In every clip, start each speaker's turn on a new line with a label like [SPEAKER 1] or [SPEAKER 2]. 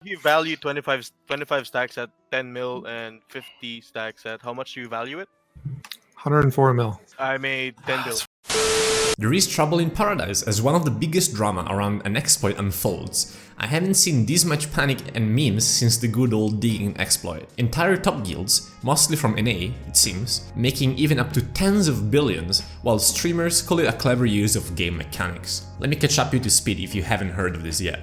[SPEAKER 1] You value 25 stacks at 10 mil and 50 stacks at how much do you value it?
[SPEAKER 2] 104 mil.
[SPEAKER 1] I made 10 bill.
[SPEAKER 3] There is trouble in paradise as one of the biggest drama around an exploit unfolds. I haven't seen this much panic and memes since the good old digging exploit. Entire top guilds, mostly from NA it seems, making even up to tens of billions, while streamers call it a clever use of game mechanics. Let me catch up you to speed if you haven't heard of this yet.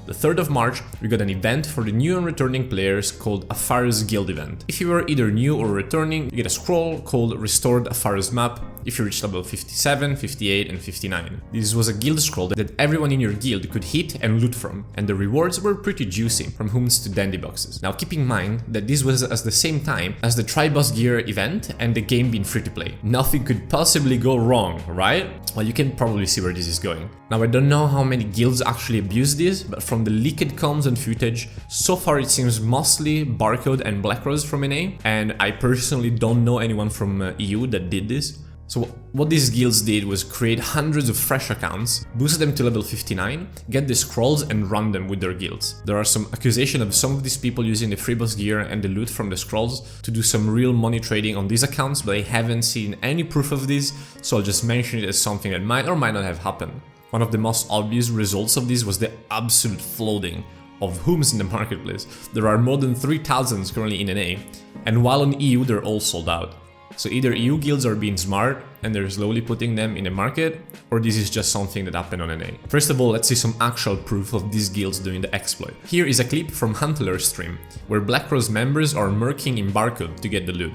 [SPEAKER 3] The 3rd of March, we got an event for the new and returning players called Afuaru's Guild event. If you are either new or returning, you get a scroll called Restored Afuaru's Map if you reach level 57, 58 and 59. This was a guild scroll that everyone in your guild could hit and loot from, and the rewards were pretty juicy, from hoons to dandy boxes. Now keep in mind that this was at the same time as the Tri-Boss Gear event and the game being free to play. Nothing could possibly go wrong, right? Well, you can probably see where this is going. Now I don't know how many guilds actually abuse this, but from the leaked comms and footage, so far it seems mostly Barcode and Black Rose from NA, and I personally don't know anyone from EU that did this. So what these guilds did was create hundreds of fresh accounts, boost them to level 59, get the scrolls and run them with their guilds. There are some accusations of some of these people using the free boss gear and the loot from the scrolls to do some real money trading on these accounts, but I haven't seen any proof of this, so I'll just mention it as something that might or might not have happened. One of the most obvious results of this was the absolute flooding of homes in the marketplace. There are more than 3,000 currently in NA, and while on EU they're all sold out. So either EU guilds are being smart and they're slowly putting them in the market, or this is just something that happened on NA. First of all, let's see some actual proof of these guilds doing the exploit. Here is a clip from Huntler's stream, where Black Rose members are murking in Barcode to get the loot.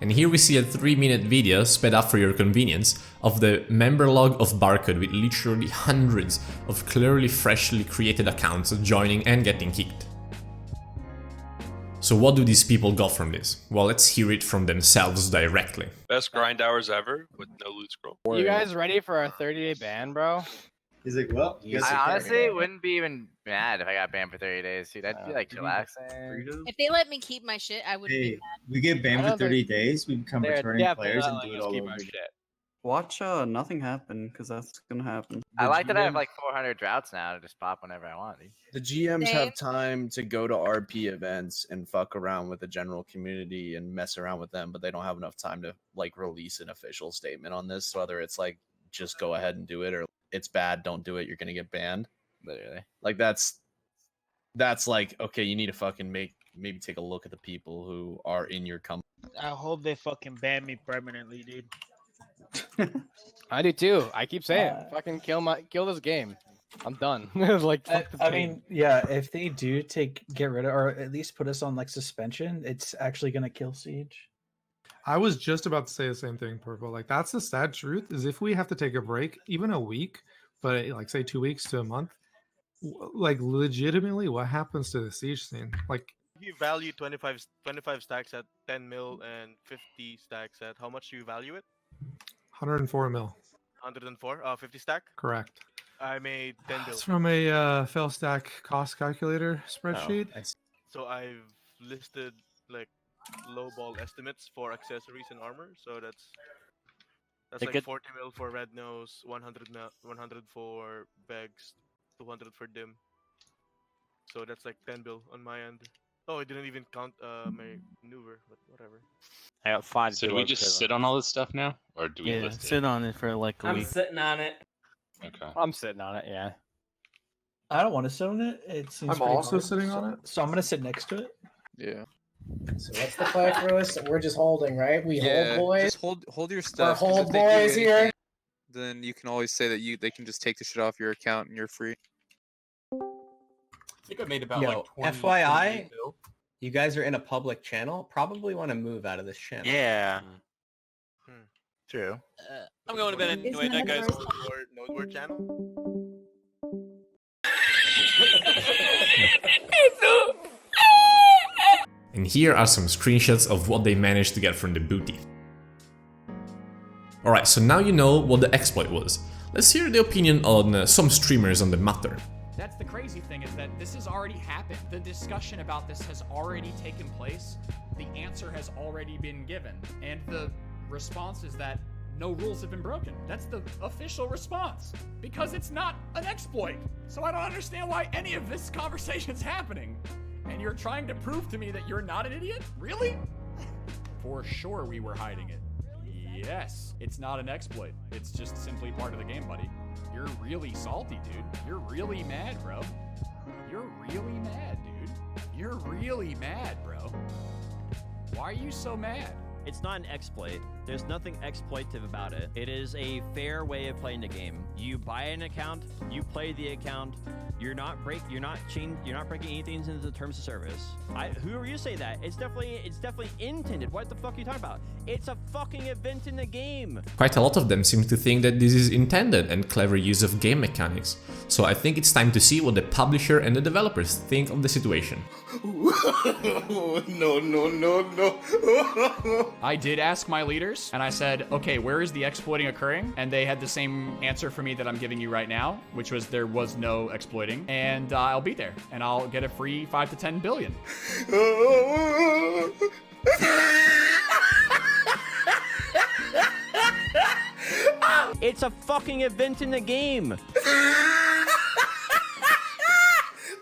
[SPEAKER 3] And here we see a 3-minute video, sped up for your convenience, of the member log of Barcode with literally hundreds of clearly freshly created accounts joining and getting kicked. So what do these people got from this? Well, let's hear it from themselves directly.
[SPEAKER 4] Best grind hours ever with no loot scroll.
[SPEAKER 5] You guys ready for a 30-day ban, bro?
[SPEAKER 6] He's like, well,
[SPEAKER 7] I honestly wouldn't be even mad if I got banned for 30 days, dude. That'd be like chillaxing.
[SPEAKER 8] If they let me keep my shit, I wouldn't be mad.
[SPEAKER 6] we get banned for 30 days, we become returning players and do it all over.
[SPEAKER 9] Watch nothing happen, because that's gonna happen.
[SPEAKER 7] I like that I have like 400 droughts now to just pop whenever I want. Dude.
[SPEAKER 10] The GMs have time to go to RP events and fuck around with the general community and mess around with them, but they don't have enough time to like release an official statement on this, whether it's like just go ahead and do it or it's bad, don't do it, you're gonna get banned.
[SPEAKER 7] Literally.
[SPEAKER 10] Like that's like, okay, you need to fucking maybe take a look at the people who are in your company.
[SPEAKER 11] I hope they fucking ban me permanently, dude.
[SPEAKER 5] I do too. I keep saying, fucking kill this game. I'm done. Like,
[SPEAKER 12] I mean, yeah, if they do get rid of, or at least put us on like suspension, it's actually gonna kill Siege.
[SPEAKER 2] I was just about to say the same thing, Purple. Like, that's the sad truth, is if we have to take a break, even a week, but like say 2 weeks to a month, like legitimately what happens to the Siege scene? Like,
[SPEAKER 1] You value 25 stacks at 10 mil and 50 stacks at how much do you value it?
[SPEAKER 2] 104 mil.
[SPEAKER 1] 104, 50 stack?
[SPEAKER 2] Correct.
[SPEAKER 1] I made 10 bill.
[SPEAKER 2] It's from a fail stack cost calculator spreadsheet.
[SPEAKER 1] So I've listed like low ball estimates for accessories and armor. So that's like 40 mil for red nose, 100 for bags, 200 for dim. So that's like 10 bill on my end. Oh, I didn't even count my maneuver, but whatever.
[SPEAKER 11] I got 5.
[SPEAKER 4] So do we just sit on all this stuff now, or do we list
[SPEAKER 11] sit on it for like a week?
[SPEAKER 7] I'm sitting on it.
[SPEAKER 4] Okay.
[SPEAKER 5] I'm sitting on it, yeah.
[SPEAKER 12] I don't want to sit on it. It seems
[SPEAKER 2] I'm also sitting on it.
[SPEAKER 12] So I'm gonna sit next to it.
[SPEAKER 9] Yeah.
[SPEAKER 13] So what's the fight for us? We're just holding, right? We hold boys.
[SPEAKER 9] Just hold your stuff.
[SPEAKER 13] We're hold boys here.
[SPEAKER 9] Then you can always say that they can just take the shit off your account and you're free.
[SPEAKER 14] I think I made about like 20.
[SPEAKER 15] FYI, you guys are in a public channel. Probably want to move out of this channel.
[SPEAKER 7] Yeah. True.
[SPEAKER 14] I'm going to bed anyway. That guy's
[SPEAKER 1] Node War channel.
[SPEAKER 3] And here are some screenshots of what they managed to get from the booty. Alright, so now you know what the exploit was. Let's hear the opinion on some streamers on the matter.
[SPEAKER 16] That's the crazy thing, is that this has already happened. The discussion about this has already taken place. The answer has already been given. And the response is that no rules have been broken. That's the official response. Because it's not an exploit. So I don't understand why any of this conversation's happening. And you're trying to prove to me that you're not an idiot? Really? For sure we were hiding it. Yes, it's not an exploit. It's just simply part of the game, buddy. You're really salty, dude. You're really mad, bro. You're really mad, dude. You're really mad, bro. Why are you so mad?
[SPEAKER 17] It's not an exploit. There's nothing exploitative about it. It is a fair way of playing the game. You buy an account, you play the account. You're not breaking anything into the terms of service. Who are you to say that? It's definitely intended. What the fuck are you talking about? It's a fucking event in the game.
[SPEAKER 3] Quite a lot of them seem to think that this is intended and clever use of game mechanics. So I think it's time to see what the publisher and the developers think of the situation.
[SPEAKER 16] No. I did ask my leaders, and I said, okay, where is the exploiting occurring? And they had the same answer for me that I'm giving you right now, which was there was no exploiting. And I'll be there, and I'll get a free 5 to 10 billion.
[SPEAKER 17] It's a fucking event in the game.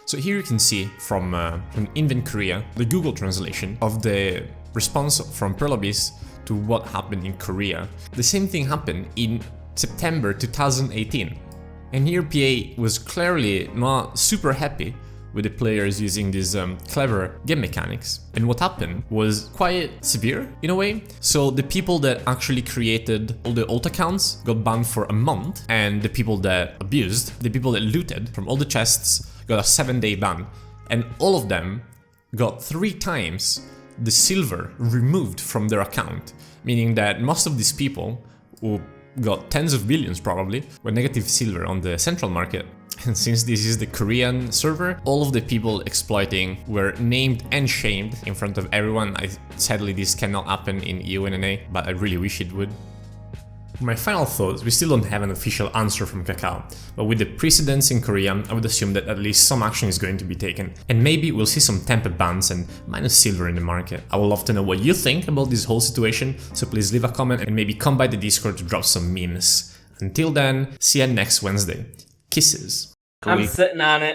[SPEAKER 3] So here you can see from Invent Korea the Google translation of the response from Pearl Abyss to what happened in Korea. The same thing happened in September 2018. And here PA was clearly not super happy with the players using these clever game mechanics. And what happened was quite severe in a way. So the people that actually created all the alt accounts got banned for a month, and the people that abused, the people that looted from all the chests, got a 7-day ban. And all of them got 3 times the silver removed from their account, meaning that most of these people who got tens of billions probably were negative silver on the central market. And since this is the Korean server, all of the people exploiting were named and shamed in front of everyone. Sadly, this cannot happen in EUNNA, but I really wish it would. My final thoughts, we still don't have an official answer from Kakao, but with the precedents in Korea, I would assume that at least some action is going to be taken, and maybe we'll see some tempered bans and minus silver in the market. I would love to know what you think about this whole situation, so please leave a comment and maybe come by the Discord to drop some memes. Until then, see you next Wednesday. Kisses.
[SPEAKER 13] I'm sitting on it.